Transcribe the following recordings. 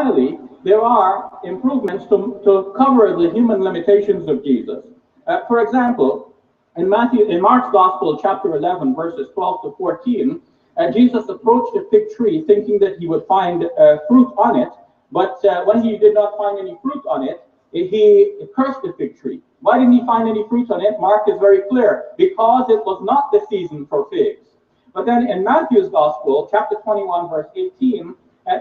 finally, there are improvements to cover the human limitations of Jesus. For example, in Mark's Gospel, chapter 11, verses 12 to 14, Jesus approached a fig tree thinking that he would find fruit on it, but when he did not find any fruit on it, he cursed the fig tree. Why didn't he find any fruit on it? Mark is very clear, because it was not the season for figs. But then in Matthew's Gospel, chapter 21, verse 18,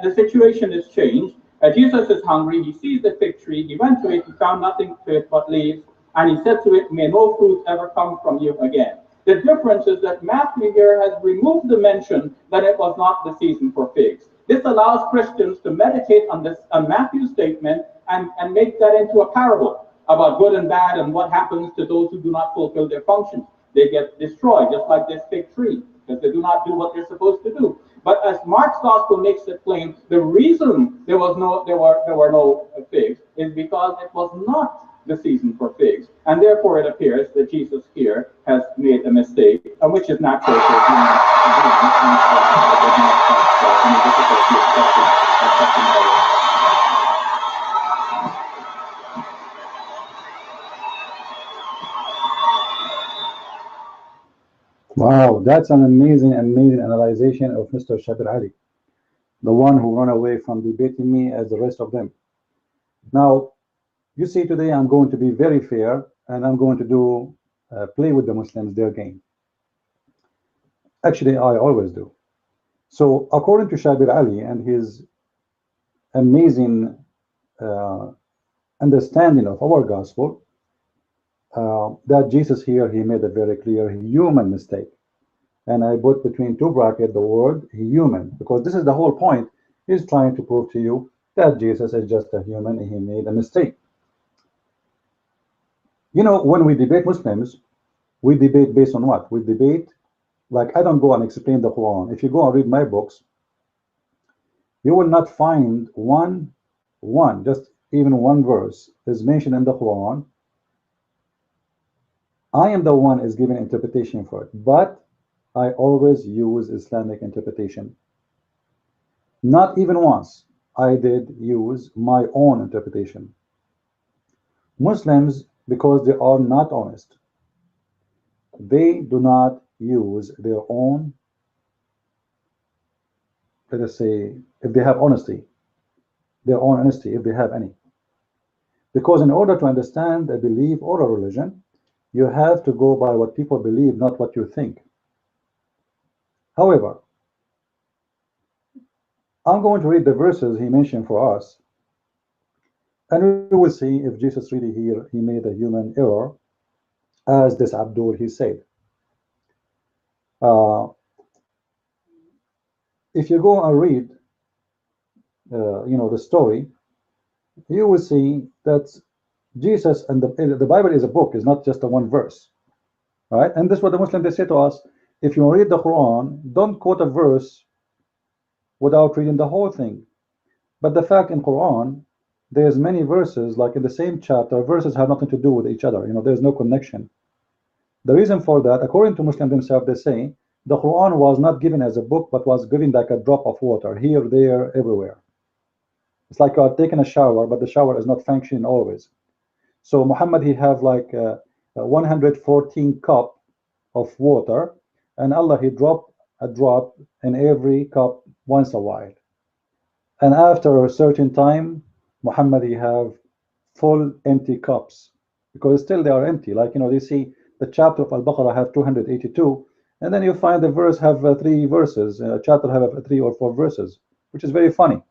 the situation is changed. Jesus is hungry, he sees the fig tree, he went to it, he found nothing to it but leaves, and he said to it, may no fruit ever come from you again. The difference is that Matthew here has removed the mention that it was not the season for figs. This allows Christians to meditate on Matthew's statement and make that into a parable about good and bad and what happens to those who do not fulfill their functions. They get destroyed, just like this fig tree, because they do not do what they're supposed to do. But as Mark's Gospel makes it plain, the reason there were no figs is because it was not the season for figs, and therefore it appears that Jesus here has made a mistake, which is natural for human Wow, that's an amazing analyzation of Mr. Shabir Ali, the one who ran away from debating me as the rest of them. Now, you see, today I'm going to be very fair, and I'm going to do play with the Muslims their game. Actually, I always do. So, according to Shabir Ali and his amazing understanding of our gospel, that Jesus here, he made a very clear human mistake. And I put between two brackets the word human, because this is the whole point. He's trying to prove to you that Jesus is just a human and he made a mistake. You know, when we debate Muslims, we debate based on what? We debate, like, I don't go and explain the Quran. If you go and read my books, you will not find just even one verse is mentioned in the Quran. I am the one is giving interpretation for it, but I always use Islamic interpretation. Not even once I did use my own interpretation. Muslims, because they are not honest, they do not use their own, let us say, if they have honesty, their own honesty, if they have any. Because in order to understand a belief or a religion, you have to go by what people believe, not what you think. However, I'm going to read the verses he mentioned for us, and we will see if Jesus really here, he made a human error, as this Abdul, he said. If you go and read, you know, the story, you will see that Jesus, and the Bible is a book, is not just a one verse, right? And this is what the Muslims, they say to us: if you read the Quran, don't quote a verse without reading the whole thing. But the fact in Quran, there's many verses, like in the same chapter, verses have nothing to do with each other. You know, there's no connection. The reason for that, according to Muslims themselves, they say the Quran was not given as a book, but was given like a drop of water, here, there, everywhere. It's like you are taking a shower, but the shower is not functioning always. So Muhammad, he have like 114 cup of water, and Allah, he dropped a drop in every cup once a while. And after a certain time, Muhammad, he have full empty cups, because still they are empty. Like, you know, they see the chapter of Al-Baqarah have 282, and then you find the verse have 3 verses, a chapter have 3 or 4 verses, which is very funny.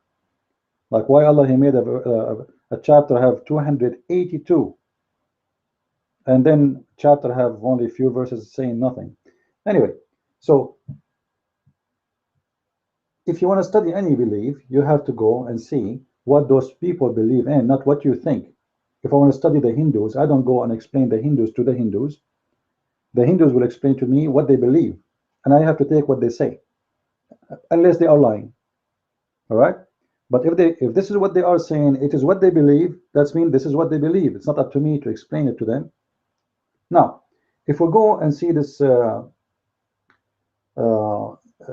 Like, why Allah, he made a chapter have 282, and then chapter have only a few verses saying nothing. Anyway, so if you want to study any belief, you have to go and see what those people believe in, not what you think. If I want to study the Hindus, I don't go and explain the Hindus to the Hindus. The Hindus will explain to me what they believe, and I have to take what they say, unless they are lying. All right? But if this is what they are saying, it is what they believe, that means this is what they believe. It's not up to me to explain it to them. Now, if we go and see this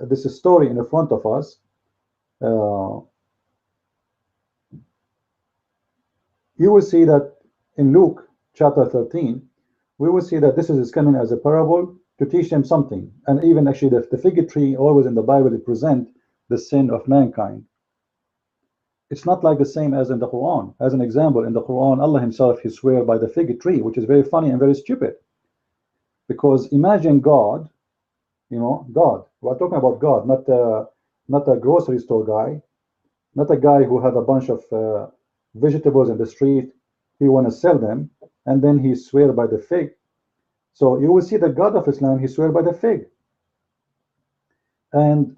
this story in front of us, you will see that in Luke chapter 13, we will see that this is coming as a parable to teach them something. And even actually the fig tree, always in the Bible, it presents the sin of mankind. It's not like the same as in the Quran. As an example, in the Quran, Allah himself, he swear by the fig tree, which is very funny and very stupid. Because imagine God, you know, God. We're talking about God, not a grocery store guy, not a guy who had a bunch of vegetables in the street. He want to sell them, and then he swear by the fig. So you will see the God of Islam, he swear by the fig. And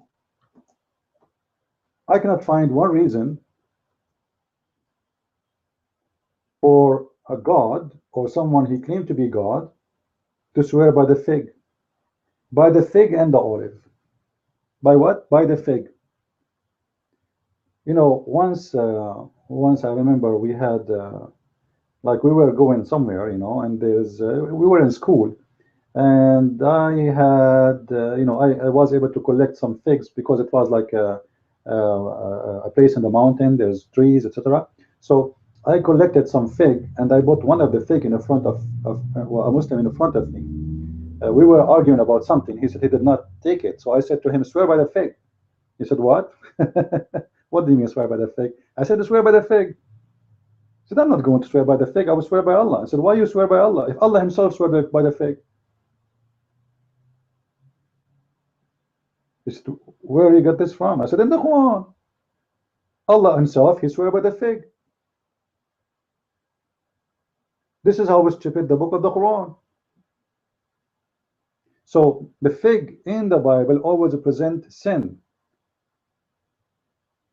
I cannot find one reason for a God or someone he claimed to be God to swear by the fig. By the fig and the olive. By what? By the fig. You know, once I remember we had like we were going somewhere, you know, and we were in school, and I had you know, I was able to collect some figs because it was like a place in the mountain. There's trees, etc. So I collected some fig, and I bought one of the fig in the front of well, a Muslim in the front of me. We were arguing about something. He said he did not take it. So I said to him, swear by the fig. He said, what? What do you mean swear by the fig? I said, swear by the fig. He said, I'm not going to swear by the fig. I will swear by Allah. I said, why you swear by Allah? If Allah himself swear by the fig. He said, where you got this from? I said, in the Quran. Allah himself, he swear by the fig. This is how stupid the book of the Quran. So the fig in the Bible always present sin,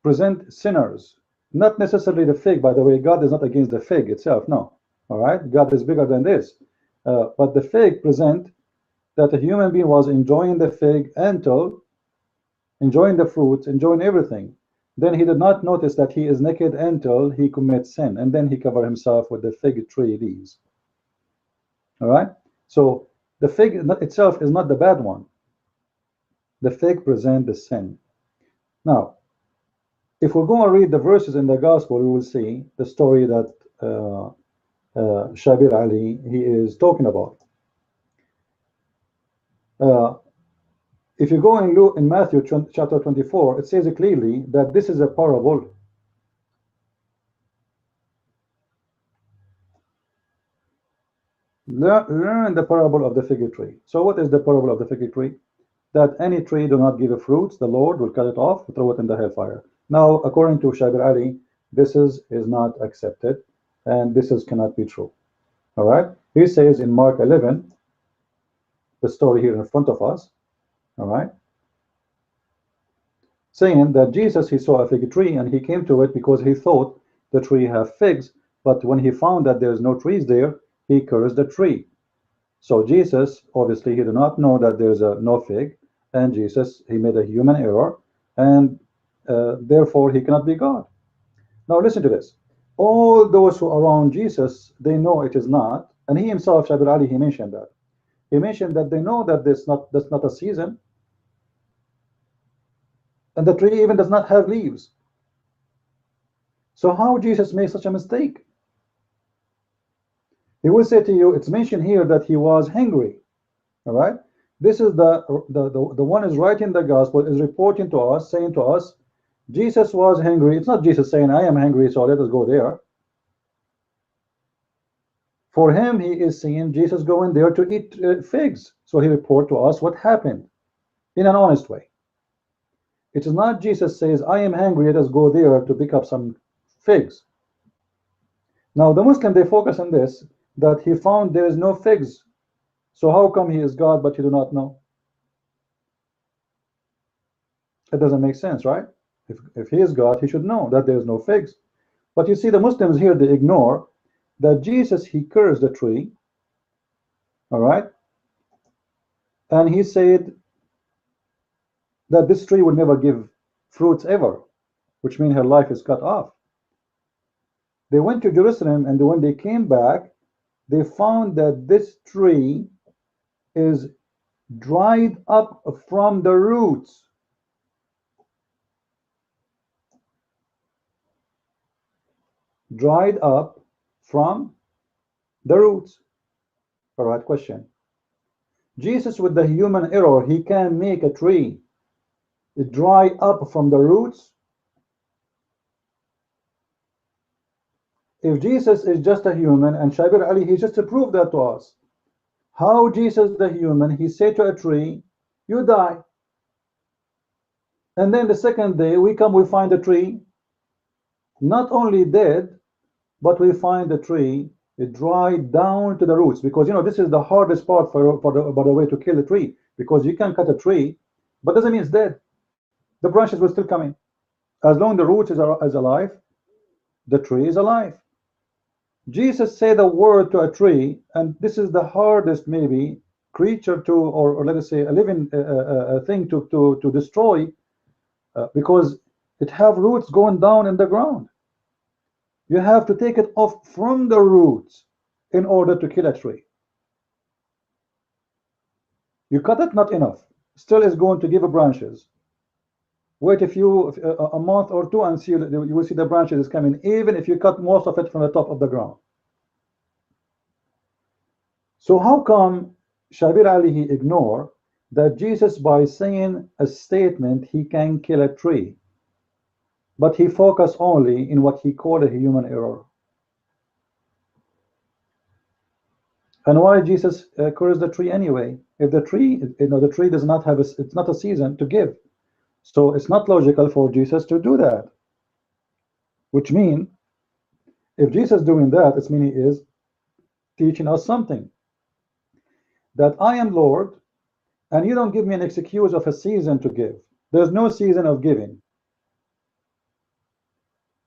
present sinners, not necessarily the fig. By the way, God is not against the fig itself, no. All right, God is bigger than this. But the fig present that a human being was enjoying the fig until enjoying the fruits, enjoying everything. Then he did not notice that he is naked until he commits sin, and then he covered himself with the fig tree leaves. All right, so the fig itself is not the bad one. The fig present the sin. Now, if we're going to read the verses in the gospel, we will see the story that Shabir Ali he is talking about. If you go in Matthew chapter 24, it says clearly that this is a parable. Learn the parable of the fig tree. So what is the parable of the fig tree? That any tree do not give fruits, the Lord will cut it off, throw it in the hellfire. Now, according to Shabir Ali, this is not accepted, and this cannot be true. All right. He says in Mark 11, the story here in front of us. All right. Saying that Jesus, he saw a fig tree and he came to it because he thought the tree have figs, but when he found that there's no trees there, he cursed the tree. So Jesus, obviously, he did not know that there's no fig, and Jesus, he made a human error, and therefore he cannot be God. Now listen to this. All those who are around Jesus, they know it is not, and he himself, Shabir Ali, he mentioned that. He mentioned that they know that that's not a season, and the tree even does not have leaves. So how Jesus made such a mistake? He will say to you, it's mentioned here that he was hungry. All right. This is the one is writing the gospel, is reporting to us, saying to us, Jesus was hungry. It's not Jesus saying, I am hungry, so let us go there. For him, he is seeing Jesus going there to eat figs. So he report to us what happened in an honest way. It is not Jesus says, I am hungry, let us go there to pick up some figs. Now the Muslim, they focus on this, that he found there is no figs. So how come he is God but you do not know? It doesn't make sense, right? If he is God, he should know that there is no figs. But you see, the Muslims here, they ignore that Jesus, he cursed the tree. All right. And he said that this tree will never give fruits ever, which means her life is cut off. They went to Jerusalem, and when they came back, they found that this tree is dried up from the roots. Dried up from the roots. All right, question. Jesus, with the human error, he can make a tree dry up from the roots? If Jesus is just a human, and Shabir Ali, he just proved that to us. How Jesus the human, he said to a tree, you die. And then the second day we come, we find the tree not only dead, but we find the tree it dried down to the roots. Because you know this is the hardest part for the way to kill a tree, because you can cut a tree, but doesn't mean it's dead. The branches will still come in. As long as the roots is alive, the tree is alive. Jesus said a word to a tree, and this is the hardest maybe creature to, or let us say a living thing to destroy, because it have roots going down in the ground. You have to take it off from the roots in order to kill a tree. You cut it, not enough, still is going to give branches. Wait a month or two and see, you will see the branches is coming, even if you cut most of it from the top of the ground. So how come Shabir Ali he ignore that Jesus, by saying a statement, he can kill a tree, but he focus only in what he called a human error? And why Jesus cursed the tree anyway? If the tree, the tree does not have it's not a season to give, so it's not logical for Jesus to do that. Which means, if Jesus doing that, it's meaning he is teaching us something, that I am Lord, and you don't give me an excuse of a season to give. There's no season of giving.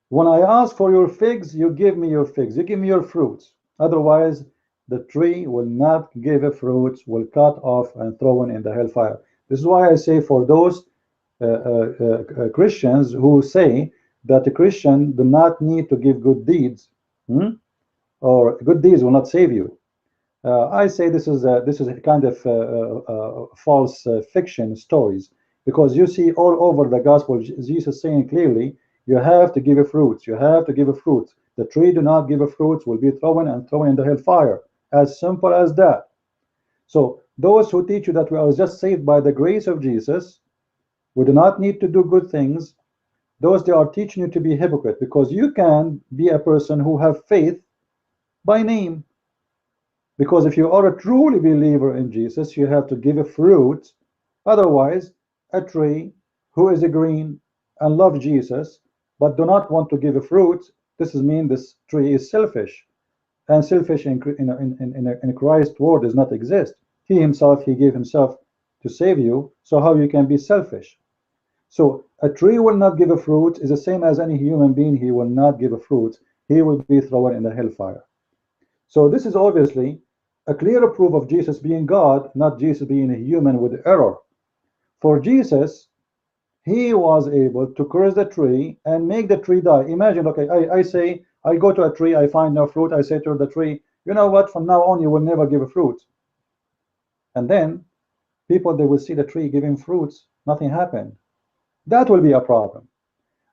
When I ask for your figs, you give me your figs, you give me your fruits. Otherwise, the tree will not give a fruits, will cut off and thrown in the hellfire. This is why I say, for those Christians who say that the Christian do not need to give good deeds, or good deeds will not save you. I say this is a kind of false fiction stories, because you see all over the gospel Jesus saying clearly, you have to give a fruits, you have to give a fruit. The tree do not give a fruits will be thrown in the hellfire. As simple as that. So those who teach you that we are just saved by the grace of Jesus, we do not need to do good things, those they are teaching you to be hypocrite, because you can be a person who have faith by name. Because if you are a truly believer in Jesus, you have to give a fruit. Otherwise, a tree who is a green and love Jesus but do not want to give a fruit, this is mean this tree is selfish, and selfish in Christ's word does not exist. He himself, he gave himself to save you, so how you can be selfish? So a tree will not give a fruit is the same as any human being. He will not give a fruit, he will be thrown in the hellfire. So this is obviously a clear proof of Jesus being God, not Jesus being a human with error. For Jesus, he was able to curse the tree and make the tree die. Imagine, okay, I say, I go to a tree, I find no fruit, I say to the tree, you know what, from now on you will never give a fruit. And then people, they will see the tree giving fruits, nothing happened. That will be a problem.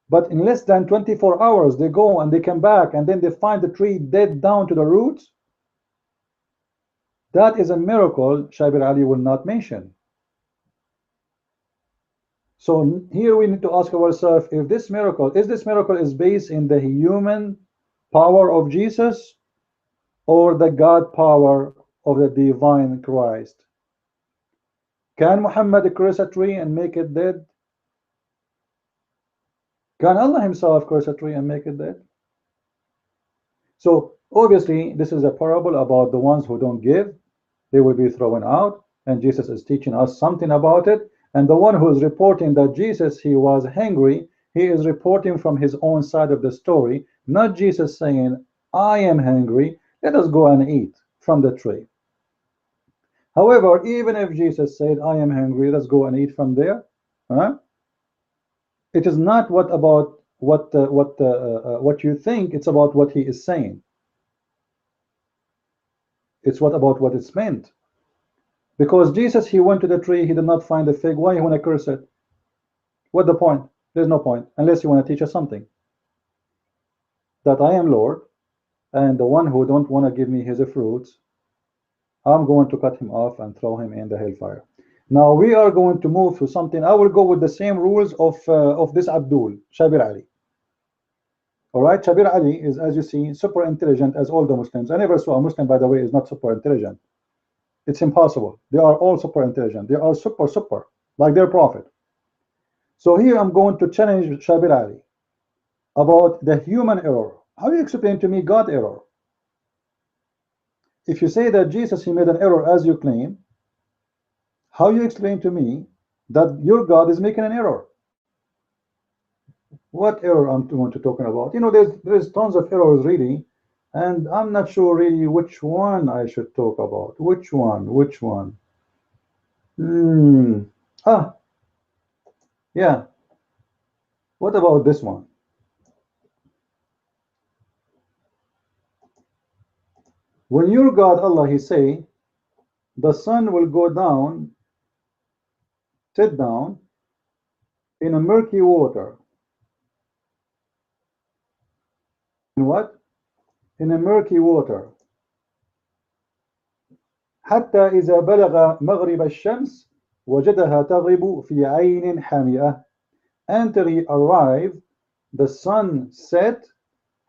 But in less than 24 hours, they go and they come back and then they find the tree dead down to the roots. That is a miracle Shabir Ali will not mention. So here we need to ask ourselves, if this miracle is based in the human power of Jesus or the God power of the divine Christ? Can Muhammad curse a tree and make it dead? Can Allah himself curse a tree and make it dead? So obviously this is a parable about the ones who don't give, they will be thrown out, and Jesus is teaching us something about it. And the one who is reporting that Jesus, he was hungry, he is reporting from his own side of the story, not Jesus saying, I am hungry, let us go and eat from the tree. However, even if Jesus said, I am hungry, let's go and eat from there, it is not what you think, it's about what he is saying. It's about what it's meant. Because Jesus, he went to the tree, he did not find a fig. Why you want to curse it? What the point? There's no point, unless you want to teach us something. That I am Lord, and the one who don't want to give me his fruits, I'm going to cut him off and throw him in the hellfire. Now we are going to move to something. I will go with the same rules of this Abdul Shabir Ali. All right, Shabir Ali is, as you see, super intelligent as all the Muslims. I never saw a Muslim, by the way, is not super intelligent. It's impossible. They are all super intelligent. They are super, like their prophet. So here I'm going to challenge Shabir Ali about the human error. How do you explain to me God error? If you say that Jesus, he made an error as you claim, how you explain to me that your God is making an error? What error I'm going to talking about? You know, there's tons of errors really, and I'm not sure really which one I should talk about. Which one? Yeah. What about this one? When your God Allah, he say, the sun will go down, sit down in a murky water. In what? In a murky water. حتى إذا بلغ مغرب الشمس وجدها تغرب في عين حامئة. Until he arrived, the sun set,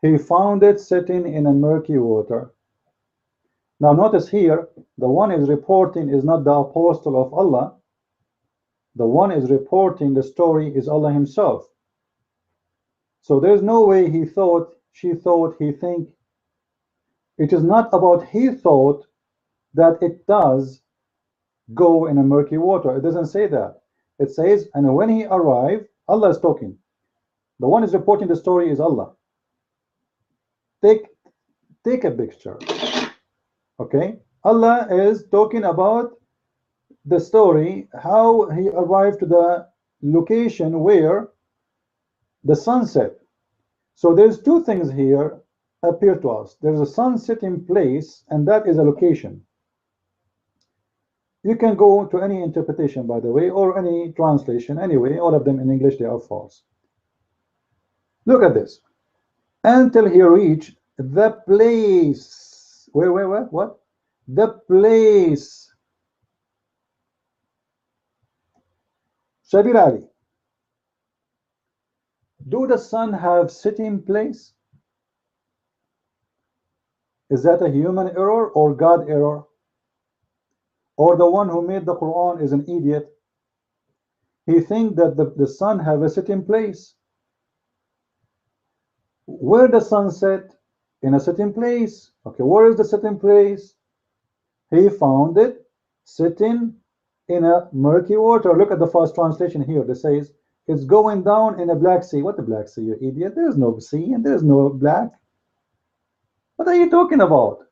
he found it sitting in a murky water. Now notice here, the one is reporting is not the apostle of Allah. The one is reporting the story is Allah himself. So there's no way he thought, she thought, he think. It is not about he thought that it does go in a murky water. It doesn't say that. It says, and when he arrived, Allah is talking. The one is reporting the story is Allah. Take a picture. Okay? Allah is talking about the story, how he arrived to the location where the sun set. So there's two things here appear to us. There's a sun-setting place, and that is a location. You can go to any interpretation, by the way, or any translation. Anyway, all of them in English, they are false. Look at this. Until he reached the place. What? The place. Shabir Ali, do the sun have sitting place? Is that a human error or God error? Or the one who made the Quran is an idiot? He thinks that the sun have a sitting place. Where the sun set? In a sitting place. Okay, where is the sitting place? He found it sitting in a murky water. Look at the first translation here. It says it's going down in a black sea. What the black sea, you idiot? There's no sea and there's no black. What are you talking about?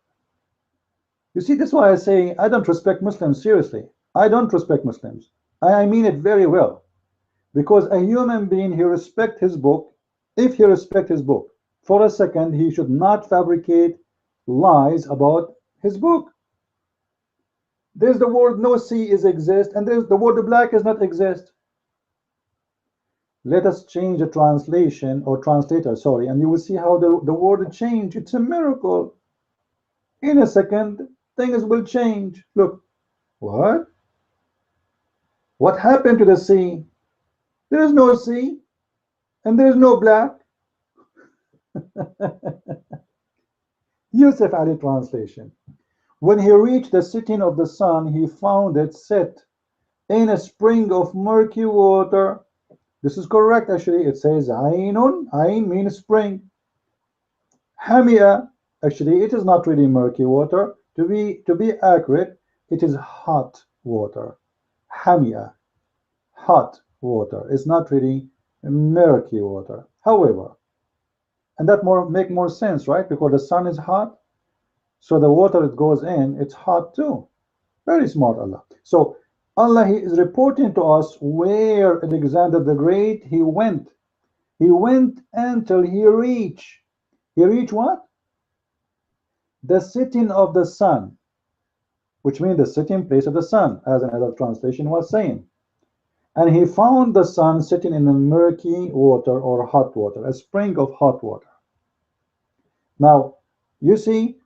You see, that's why I say I don't respect Muslims. Seriously, I don't respect Muslims. I mean it very well, because a human being, he respect his book. If he respect his book for a second, he should not fabricate lies about his book. There's the word no sea is exist, and there's the word black is not exist. Let us change the translation or translator, sorry, and you will see how the word change. It's a miracle. In a second, things will change. Look, what? What happened to the sea? There is no sea, and there is no black. Yusuf Ali translation. When he reached the sitting of the sun, he found it set in a spring of murky water. This is correct, actually. It says Ainun. Ain means spring. Hamia. Actually, it is not really murky water. To be accurate, it is hot water. Hamia. Hot water. It's not really murky water. However, and that make more sense, right? Because the sun is hot. So the water it goes in, it's hot too. Very smart, Allah. So Allah, he is reporting to us where Alexander the Great, he went. He went until he reached. He reached what? The sitting of the sun, which means the sitting place of the sun, as another translation was saying. And he found the sun sitting in a murky water or hot water, a spring of hot water. Now, You see,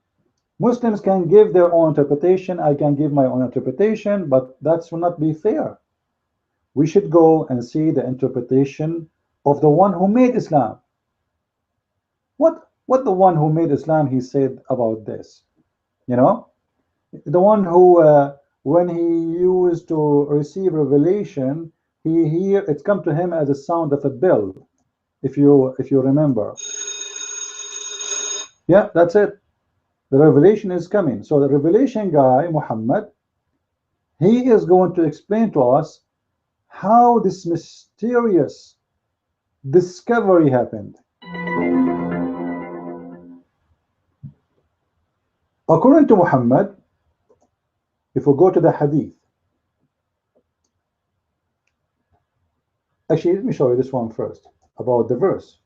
Muslims can give their own interpretation, I can give my own interpretation, but that will not be fair. We should go and see the interpretation of the one who made Islam. What the one who made Islam he said about this? You know, the one who when he used to receive revelation, it's come to him as a sound of a bell. If you remember, yeah, that's it. The revelation is coming. So the revelation guy, Muhammad, he is going to explain to us how this mysterious discovery happened. According to Muhammad, if we go to the hadith, actually, let me show you this one first about the verse.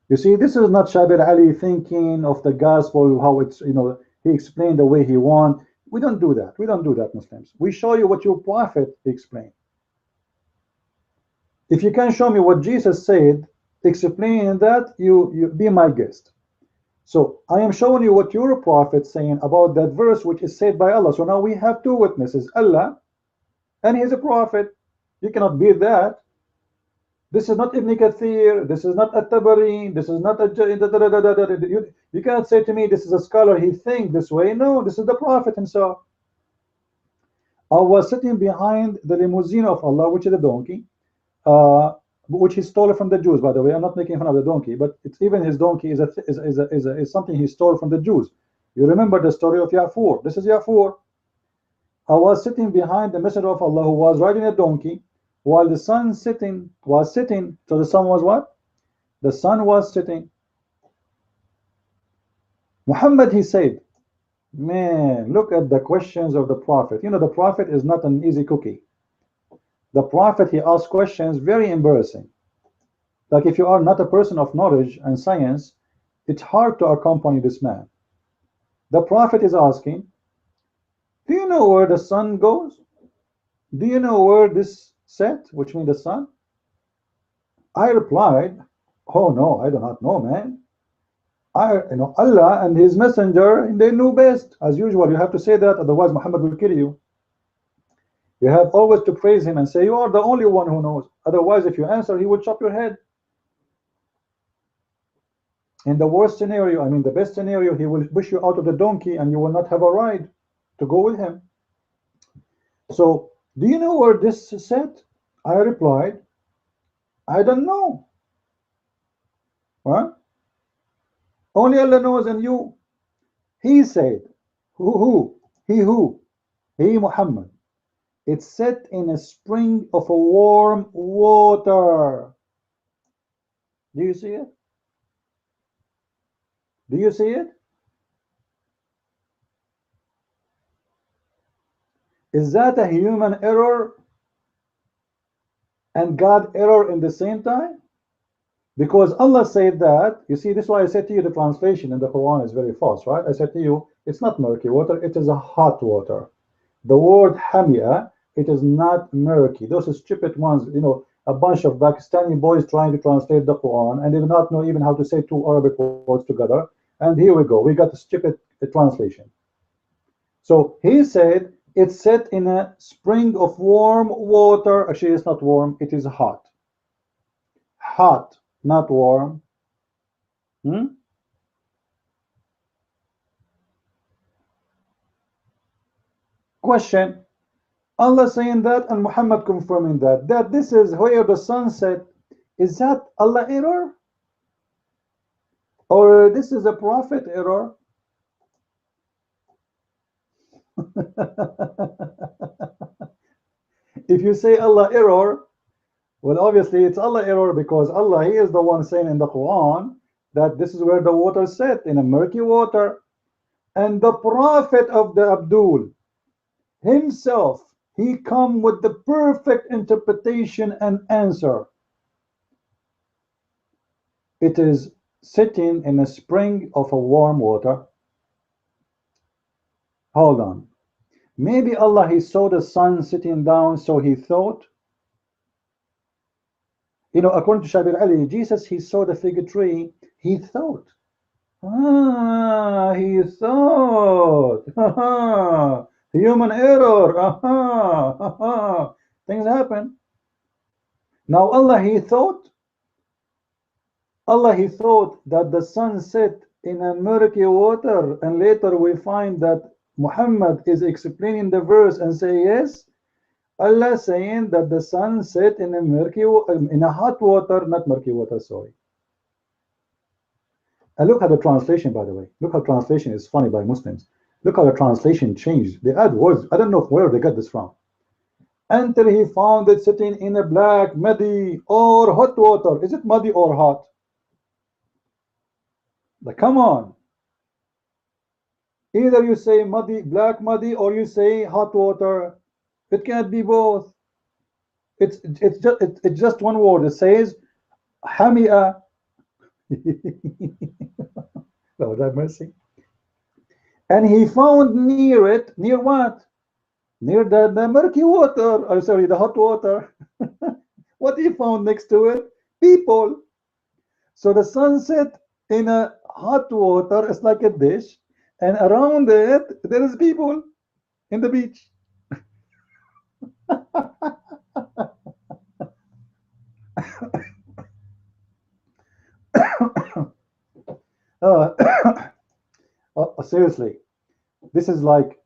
You see, this is not Shabir Ali thinking of the gospel, how it's, you know, he explained the way he wants. We don't do that. We don't do that, Muslims. We show you what your prophet explained. If you can show me what Jesus said, explain that, you be my guest. So I am showing you what your prophet saying about that verse which is said by Allah. So now we have two witnesses, Allah and his prophet. You cannot beat that. This is not Ibn Kathir, this is not At-Tabari, this is not you cannot say to me this is a scholar, he thinks this way. No, this is the prophet himself. I was sitting behind the limousine of Allah, which is a donkey, which he stole from the Jews, by the way. I'm not making fun of the donkey, but it's even his donkey is something he stole from the Jews. You remember the story of Ya'fur. This is Ya'fur. I was sitting behind the Messenger of Allah who was riding a donkey, while the sun was sitting. So the sun was what? The sun was sitting. Muhammad, he said, man, look at the questions of the prophet. You know, the prophet is not an easy cookie. The prophet, he asks questions very embarrassing. Like if you are not a person of knowledge and science, it's hard to accompany this man. The prophet is asking, do you know where the sun goes? Do you know where this set, which means the sun? I replied, oh no, I do not know, man. You know, Allah and his messenger, they knew best. As usual, you have to say that, otherwise Muhammad will kill you. You have always to praise him and say you are the only one who knows. Otherwise, if you answer, he will chop your head. In the worst scenario, I mean the best scenario, he will push you out of the donkey and you will not have a ride to go with him. So, do you know where this is set? I replied, I don't know. What? Only Allah knows and you. He said, who? He Muhammad. It's set in a spring of a warm water. Do you see it? Do you see it? Is that a human error and God error in the same time? Because Allah said that, you see, this is why I said to you the translation in the Quran is very false, right? I said to you, it's not murky water, it is a hot water. The word hamia, it is not murky. Those stupid ones, you know, a bunch of Pakistani boys trying to translate the Quran and they do not know even how to say two Arabic words together. And here we go, we got a stupid translation. So he said, it's set in a spring of warm water. Actually, it's not warm, it is hot. Hot, not warm. Question. Allah saying that and Muhammad confirming that this is where the sun set. Is that Allah error? Or this is a prophet error? If you say Allah error, well, obviously it's Allah error because Allah, he is the one saying in the Quran that this is where the water set, in a murky water. And the prophet of the Abdul himself, he come with the perfect interpretation and answer. It is sitting in a spring of a warm water. Hold on. Maybe Allah, he saw the sun sitting down, so he thought. You know, according to Shabir Ali, Jesus, he saw the fig tree, he thought Ah, he thought. Human error. Things happen. Now Allah he thought that the sun set in a murky water, and later we find that Muhammad is explaining the verse and say yes. Allah saying that the sun set in a hot water, not murky water, sorry. And look at the translation, by the way. Look how translation is funny by Muslims. Look how the translation changed. They add words. I don't know where they got this from. Until he found it sitting in a black, muddy, or hot water. Is it muddy or hot? Like, come on. Either you say muddy, black muddy, or you say hot water. It can't be both. It's just one word. It says hamia. Lord have mercy. And he found near it, near what? Near the murky water. Oh, sorry, the hot water. What he found next to it? People. So the sunset in a hot water is like a dish, and around it there is people in the beach. Seriously, this is like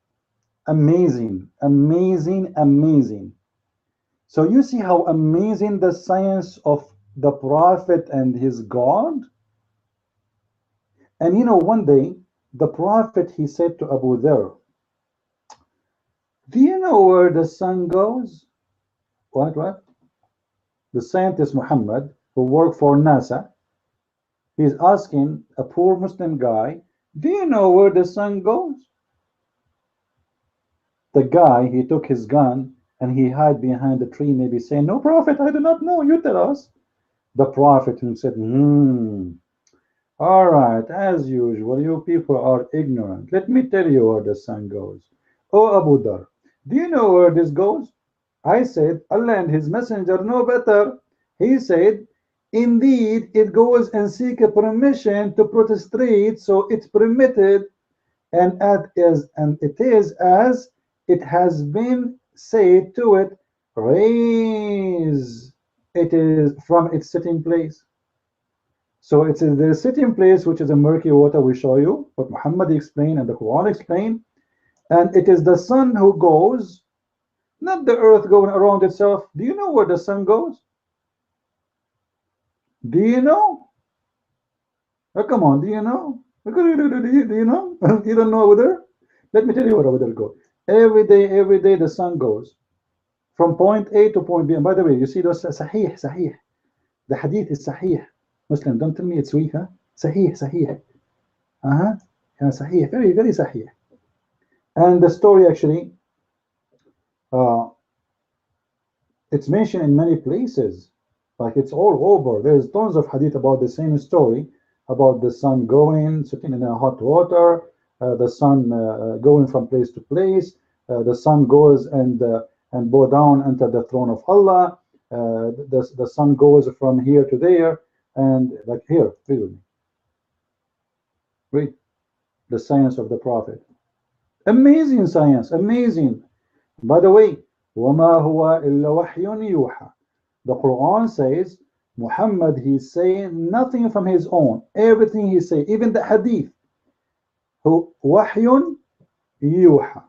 amazing. So you see how amazing the science of the prophet and his God. And you know, one day the prophet, he said to Abu Dharr, do you know where the sun goes? What? The scientist Muhammad, who worked for NASA, he's asking a poor Muslim guy, do you know where the sun goes? The guy, he took his gun and he hid behind a tree, maybe saying, no, prophet, I do not know, you tell us. The prophet said, all right, as usual, you people are ignorant. Let me tell you where the sun goes. Oh, Abu Dhar, do you know where this goes? I said, Allah and his messenger know better. He said, indeed, it goes and seek a permission to prostrate, so it's permitted, and it is as it has been said to it, raise it is from its sitting place. So it's the sitting place, which is a murky water. We show you what Muhammad explained and the Quran explained, and it is the sun who goes, not the earth going around itself. Do you know where the sun goes? Do you know? Oh, come on, do you know? Do you know? You don't know over there? Let me tell you where over there goes. Every day the sun goes from point A to point B. And by the way, you see those sahih. The hadith is sahih. Muslim, don't tell me it's weak, huh? Sahih. Yeah, sahih, very sahih. And the story actually, it's mentioned in many places. Like it's all over. There's tons of hadith about the same story, about the sun going, sitting in a hot water, the sun going from place to place, the sun goes and bow down under the throne of Allah, the sun goes from here to there, and like here, read with me. Read the science of the Prophet. Amazing science, amazing. By the way, وَمَا هُوَ إِلَّا وَحْيٌ يُوحَى. The Quran says Muhammad, he's saying nothing from his own. Everything he say, even the hadith, who wahyun yuha.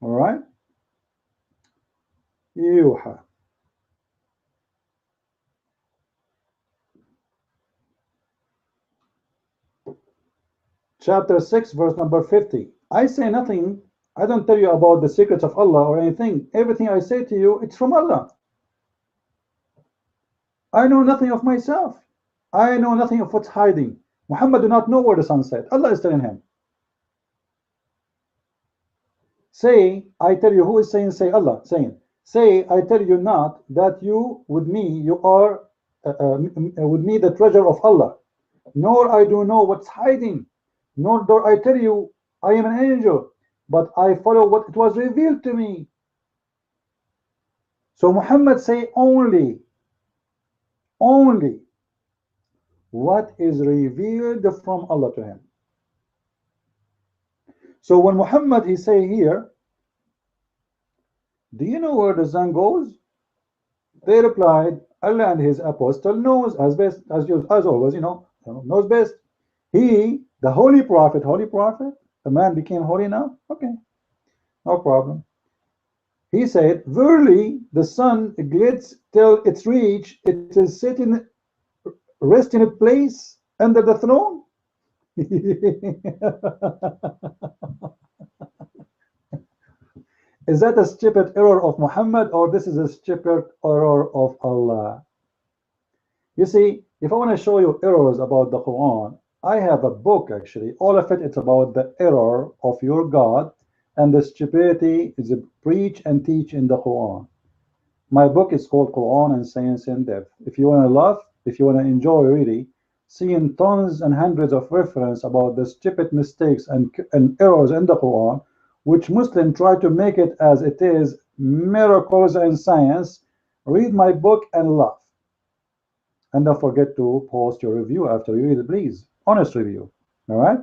All right, yuha. Chapter 6, verse number 50. I say nothing. I don't tell you about the secrets of Allah or anything. Everything I say to you, it's from Allah. I know nothing of myself. I know nothing of what's hiding. Muhammad do not know where the sun set. Allah is telling him. Say, I tell you, who is saying, say Allah, saying, say, I tell you not that you, with me, you are, with me the treasure of Allah. Nor I do know what's hiding. Nor do I tell you, I am an angel, but I follow what it was revealed to me. So Muhammad say only what is revealed from Allah to him. So when Muhammad, he say here, do you know where the sun goes? They replied, Allah and his apostle knows as best, as always, knows best. He, the holy prophet, the man became holy now? Okay, no problem. He said, verily the sun glides till its reach, it is sitting, rest in a place under the throne. Is that a stupid error of Muhammad, or this is a stupid error of Allah? You see, if I want to show you errors about the Quran, I have a book actually. All of it, it's about the error of your God and the stupidity is preach and teach in the Quran. My book is called Qur'an and Science in Depth. If you want to laugh, if you want to enjoy really seeing tons and hundreds of reference about the stupid mistakes and errors in the Quran, which Muslims try to make it as it is, miracles and science, read my book and laugh. And don't forget to post your review after you read it, please. Honest review. All right?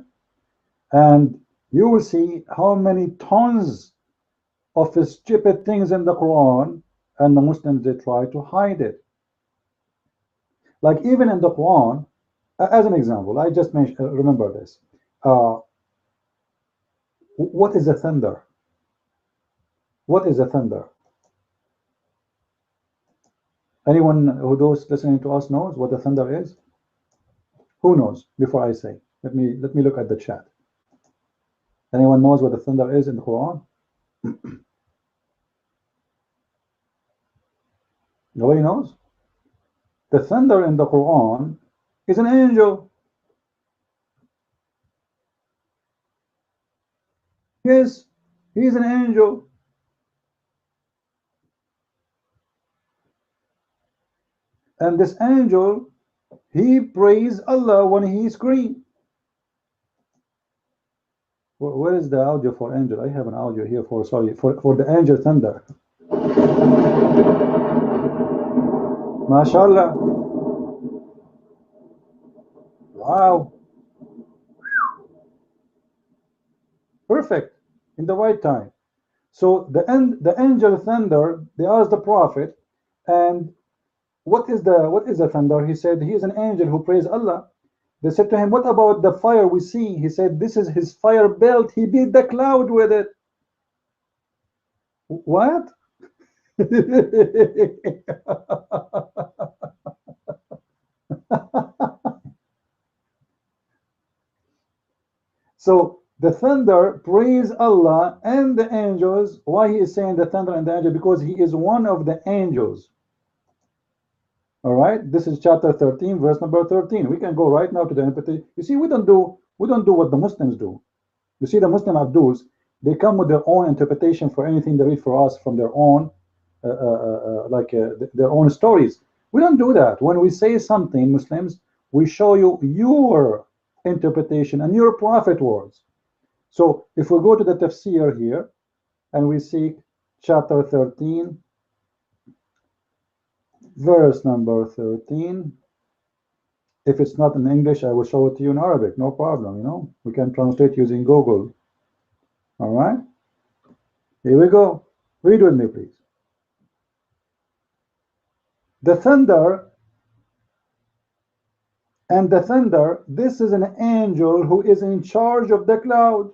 And you will see how many tons of stupid things in the Quran, and the Muslims, they try to hide it. Like even in the Quran, as an example, I just mentioned, remember this. What is a thunder? What is a thunder? Anyone who those listening to us knows what the thunder is? Who knows? Before I say, let me look at the chat. Anyone knows what the thunder is in the Quran? Nobody knows? The thunder in the Quran is an angel. Yes, he is an angel. And this angel, he prays Allah when he screams. Where is the audio for angel? I have an audio here for, sorry, for the angel thunder. MashaAllah. Wow. Perfect. In the right time. So the angel thunder, they asked the Prophet, and what is the thunder? He said he is an angel who prays Allah. They said to him, what about the fire we see? He said, this is his fire belt. He beat the cloud with it. What? So the thunder praise Allah and the angels. Why he is saying the thunder and the angel? Because he is one of the angels. All right, this is chapter 13, verse number 13. We can go right now to the interpretation. You see, we don't do what the Muslims do. You see, the Muslim Abduls, they come with their own interpretation for anything they read for us from their own, their own stories. We don't do that. When we say something, Muslims, we show you your interpretation and your prophet words. So if we go to the tafsir here, and we see chapter 13, verse number 13. If it's not in English, I will show it to you in Arabic. No problem, we can translate using Google. All right, here we go. Read with me, please. The thunder, and the thunder, this is an angel who is in charge of the cloud,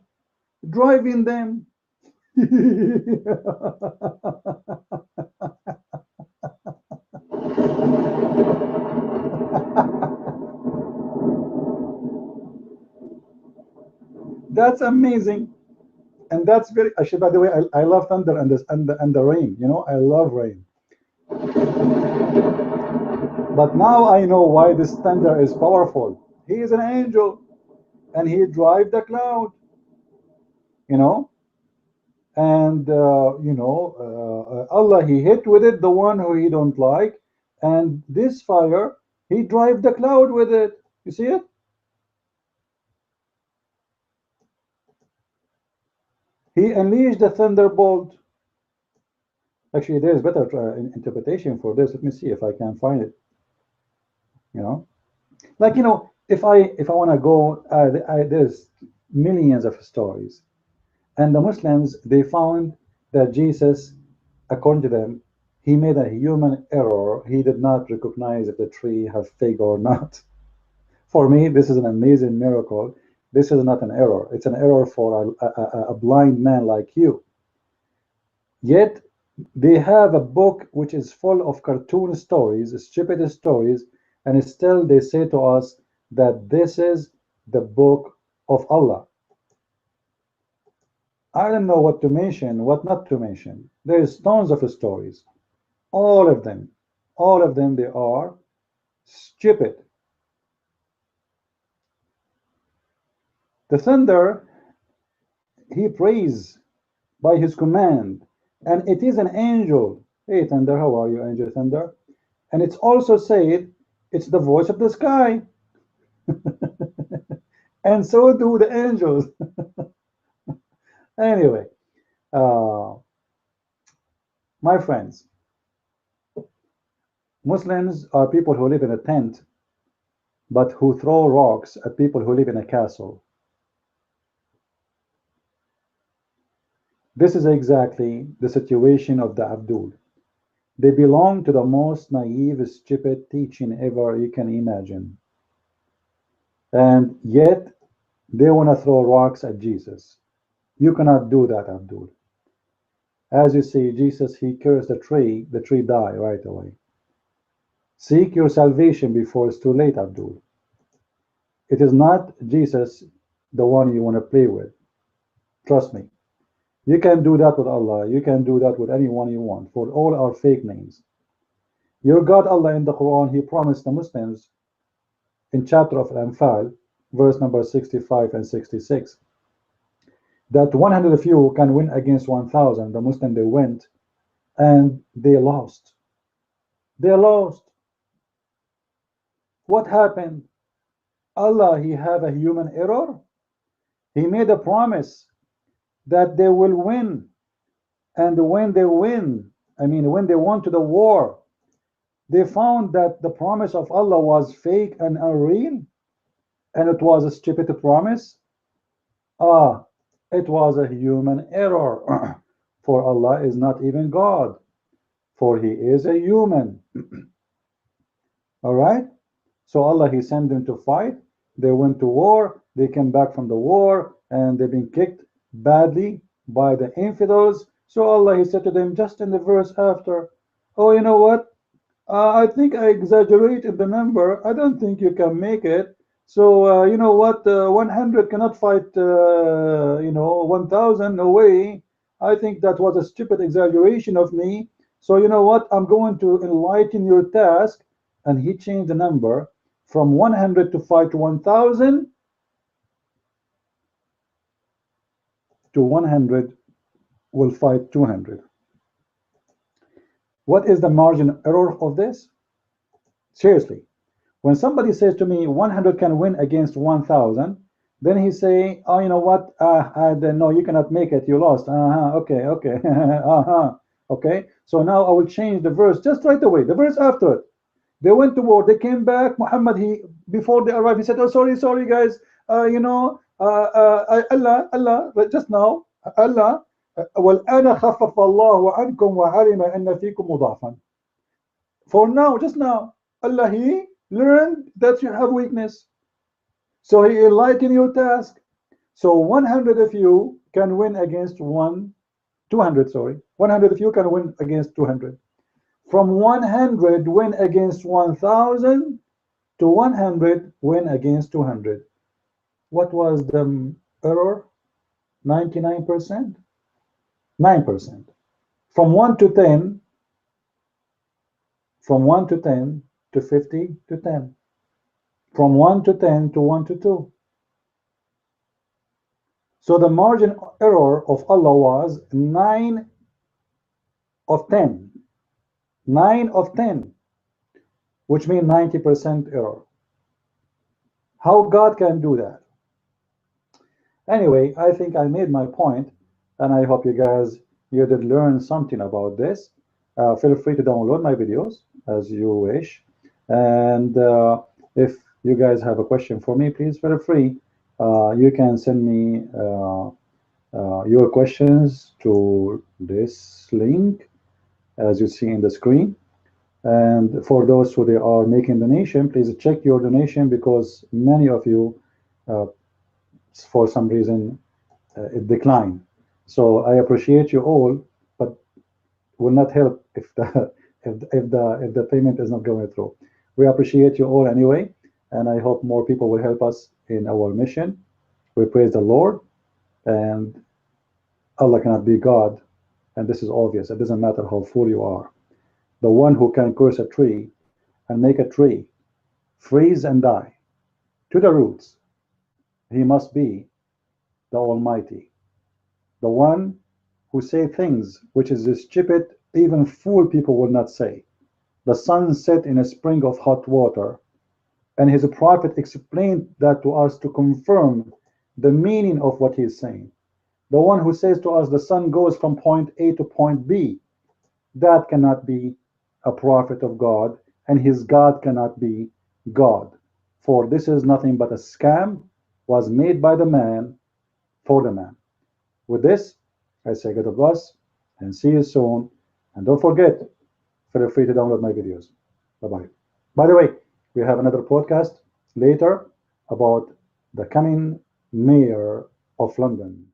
driving them. That's amazing, and that's very. Actually, by the way, I love thunder and the rain. I love rain. But now I know why this thunder is powerful. He is an angel, and he drives the cloud. And Allah, he hit with it the one who he don't like, and this fire, he drive the cloud with it. You see it? He unleashed the thunderbolt. Actually, there's better interpretation for this. Let me see if I can find it. Like, you know, if I want to go, there's millions of stories, and the Muslims, they found that Jesus, according to them, he made a human error. He did not recognize if the tree have fig or not. For me, this is an amazing miracle. This is not an error. It's an error for a blind man like you. Yet they have a book which is full of cartoon stories, stupid stories, and still they say to us that this is the book of Allah. I don't know what to mention, what not to mention. There's tons of stories. All of them, they are stupid. The thunder, he prays by his command, and it is an angel. Hey thunder, how are you, angel thunder? And it's also said it's the voice of the sky. And so do the angels. Anyway, my friends, Muslims are people who live in a tent, but who throw rocks at people who live in a castle. This is exactly the situation of the Abdul. They belong to the most naive, stupid teaching ever you can imagine. And yet, they want to throw rocks at Jesus. You cannot do that, Abdul. As you see, Jesus, he cursed the tree died right away. Seek your salvation before it's too late, Abdul. It is not Jesus, the one you want to play with. Trust me. You can do that with Allah. You can do that with anyone you want, for all our fake names. Your God Allah in the Quran, he promised the Muslims in chapter of Al-Anfal, verse number 65 and 66, that 100 of you can win against 1,000. The Muslim, they went and they lost. They lost. What happened? Allah, he have a human error. He made a promise that they will win. And when they win, I mean, when they went to the war, they found that the promise of Allah was fake and unreal, and it was a stupid promise. It was a human error. For Allah is not even God, for he is a human. All right? So Allah, he sent them to fight. They went to war. They came back from the war, and they've been kicked badly by the infidels. So Allah, he said to them just in the verse after, oh, you know what? I think I exaggerated the number. I don't think you can make it. So, you know what? 100 cannot fight, 1,000. No way. I think that was a stupid exaggeration of me. So, you know what? I'm going to enlighten your task. And he changed the number from 100 to fight 1,000 to 100 will fight 200. What is the margin error of this? Seriously, when somebody says to me 100 can win against 1,000, then he say, oh, you know what? No, you cannot make it. You lost. Okay. Okay. So now I will change the verse just right away. The verse after it. They went to war. They came back. Muhammad, before they arrived, he said, oh, sorry, guys. Allah, just now, Allah, وَالْآنَ خَفَّفَ اللَّهُ عَنْكُمْ وَعَلِمَ أَنَّ فِيكُمْ مُضَاعَفًا. For now, just now, Allah, he learned that you have weakness. So he enlightened your task. So 100 of you can win against 200, sorry. 100 of you can win against 200. From 100 win against 1,000 to 100 win against 200. What was the error? 99%? 9%. From 1 to 10, from 1 to 10 to 50 to 10. From 1 to 10 to 1 to 2. So the margin error of Allah was 9 of 10. 9 of 10, which means 90% error. How God can do that? Anyway, I think I made my point, and I hope you guys, you did learn something about this. Feel free to download my videos as you wish. And if you guys have a question for me, please feel free. You can send me your questions to this link as you see in the screen. And for those who they are making donation, please check your donation, because many of you, for some reason, it declined. So I appreciate you all, but will not help if the if the payment is not going through. We appreciate you all anyway, and I hope more people will help us in our mission. We praise the Lord, and Allah cannot be God, and this is obvious. It doesn't matter how full you are. The one who can curse a tree and make a tree freeze and die to the roots, he must be the Almighty. The one who say things which is stupid, even fool people will not say. The sun set in a spring of hot water, and his prophet explained that to us to confirm the meaning of what he is saying. The one who says to us the sun goes from point A to point B, that cannot be a prophet of God, and his God cannot be God. For this is nothing but a scam, was made by the man for the man. With this, I say God bless and see you soon. And don't forget, feel free to download my videos. Bye-bye. By the way, we have another podcast later about the coming mayor of London.